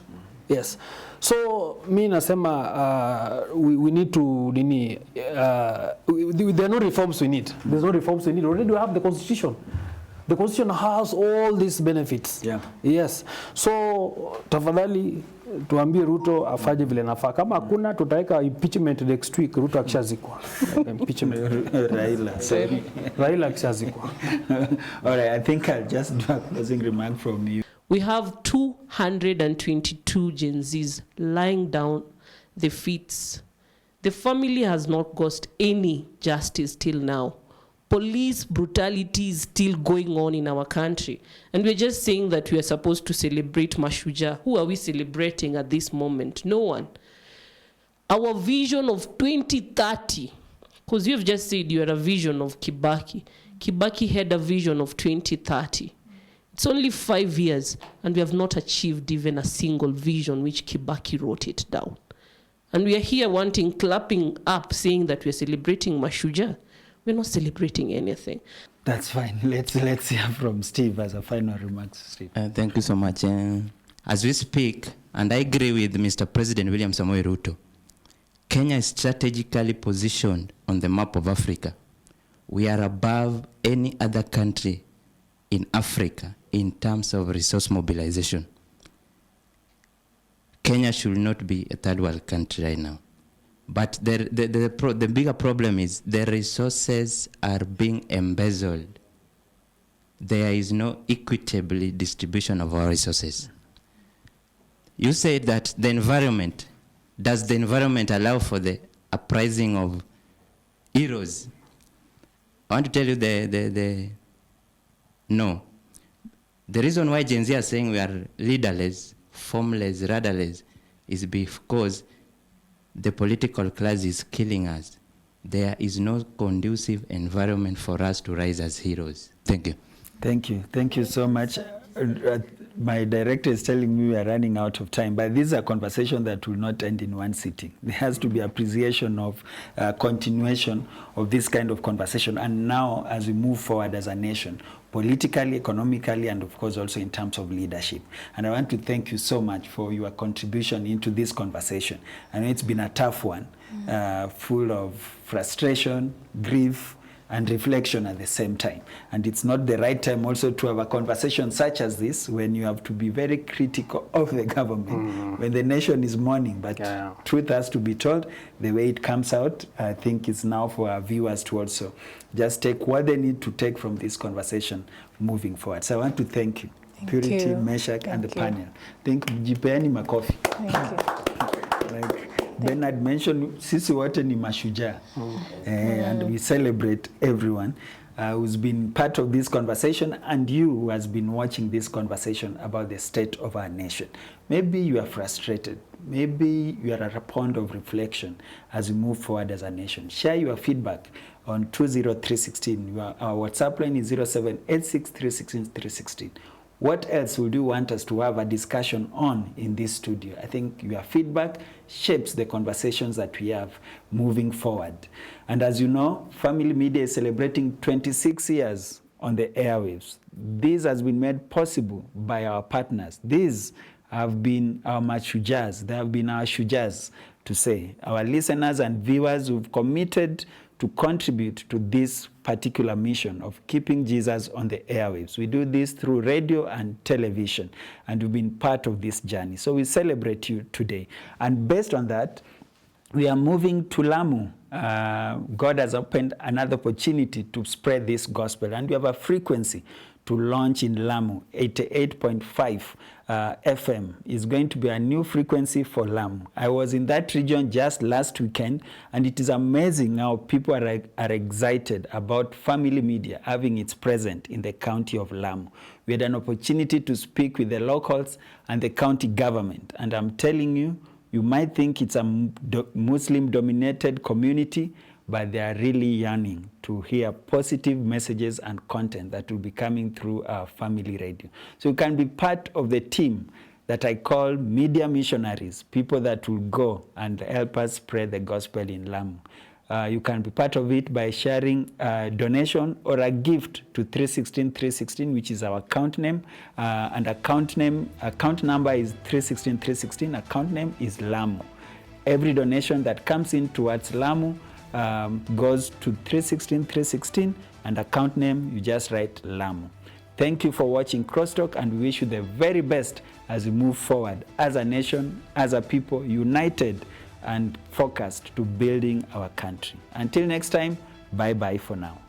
Yes. So, mi nasema, we need to, there are no reforms we need. There's no reforms we need. Already we have the constitution. The constitution has all these benefits. Yes. So, tafadhali, tuambie Ruto afanye vile nafaa. Kama hakuna tutaweka impeachment next week, Ruto akishazikwa. Impeachment. Raila. Sorry. Raila akishazikwa. All right, I think I'll just do a closing remark from you. We have 222 Gen Zs lying down the feet. The family has not got any justice till now. Police brutality is still going on in our country. And we're just saying that we are supposed to celebrate Mashujaa. Who are we celebrating at this moment? No one. Our vision of 2030, because you've just said you are a vision of Kibaki. Kibaki had a vision of 2030. It's only 5 years, and we have not achieved even a single vision which Kibaki wrote it down. And we are here clapping up, saying that we are celebrating Mashujaa. We're not celebrating anything. That's fine. Let's hear from Steve as a final remark. Steve. Thank you so much. As we speak, and I agree with Mr. President William Samoei Ruto, Kenya is strategically positioned on the map of Africa. We are above any other country in Africa in terms of resource mobilization. Kenya should not be a third world country right now. But the bigger problem is the resources are being embezzled. There is no equitable distribution of our resources. You said that the environment, does the environment allow for the uprising of heroes? I want to tell you no. The reason why Gen Z are saying we are leaderless, formless, rudderless, is because the political class is killing us. There is no conducive environment for us to rise as heroes. Thank you. Thank you. Thank you so much. My director is telling me we are running out of time, but this is a conversation that will not end in one sitting. There has to be appreciation of continuation of this kind of conversation. And now, as we move forward as a nation, politically, economically, and of course also in terms of leadership. And I want to thank you so much for your contribution into this conversation. I know it's been a tough one, full of frustration, grief, and reflection at the same time. And it's not the right time also to have a conversation such as this when you have to be very critical of the government, when the nation is mourning. But truth has to be told. The way it comes out, I think it's now for our viewers to also just take what they need to take from this conversation moving forward. So I want to thank you. Purity, Meshach, and the panel. Thank you. Jipeani makofi. Thank you. Like Bernard mentioned, sisi wote ni mashujaa, and we celebrate everyone. who's been part of this conversation, and you who has been watching this conversation about the state of our nation. Maybe you are frustrated. Maybe you are at a point of reflection as we move forward as a nation. Share your feedback on 20316. Our WhatsApp line is 0786316316. What else would you want us to have a discussion on in this studio? I think your feedback shapes the conversations that we have moving forward. And as you know, Family Media is celebrating 26 years on the airwaves. This has been made possible by our partners. These have been our Mashujaas. They have been our Shujaas, to say. Our listeners and viewers who've committed to contribute to this particular mission of keeping Jesus on the airwaves. We do this through radio and television, and we've been part of this journey. So we celebrate you today. And based on that, we are moving to Lamu. God has opened another opportunity to spread this gospel, and we have a frequency to launch in Lamu. 88.5 FM is going to be a new frequency for Lamu. I was in that region just last weekend, and it is amazing how people are excited about Family Media having its presence in the county of Lamu. We had an opportunity to speak with the locals and the county government, and I'm telling you, you might think it's a Muslim-dominated community, but they are really yearning to hear positive messages and content that will be coming through our Family Radio. So you can be part of the team that I call media missionaries, people that will go and help us spread the gospel in Lamu. You can be part of it by sharing a donation or a gift to 316, which is our account name. And account number is 316, account name is Lamu. Every donation that comes in towards Lamu goes to 316, and account name, you just write Lamu. Thank you for watching Crosstalk, and we wish you the very best as we move forward as a nation, as a people, united and focused to building our country. Until next time, bye-bye for now.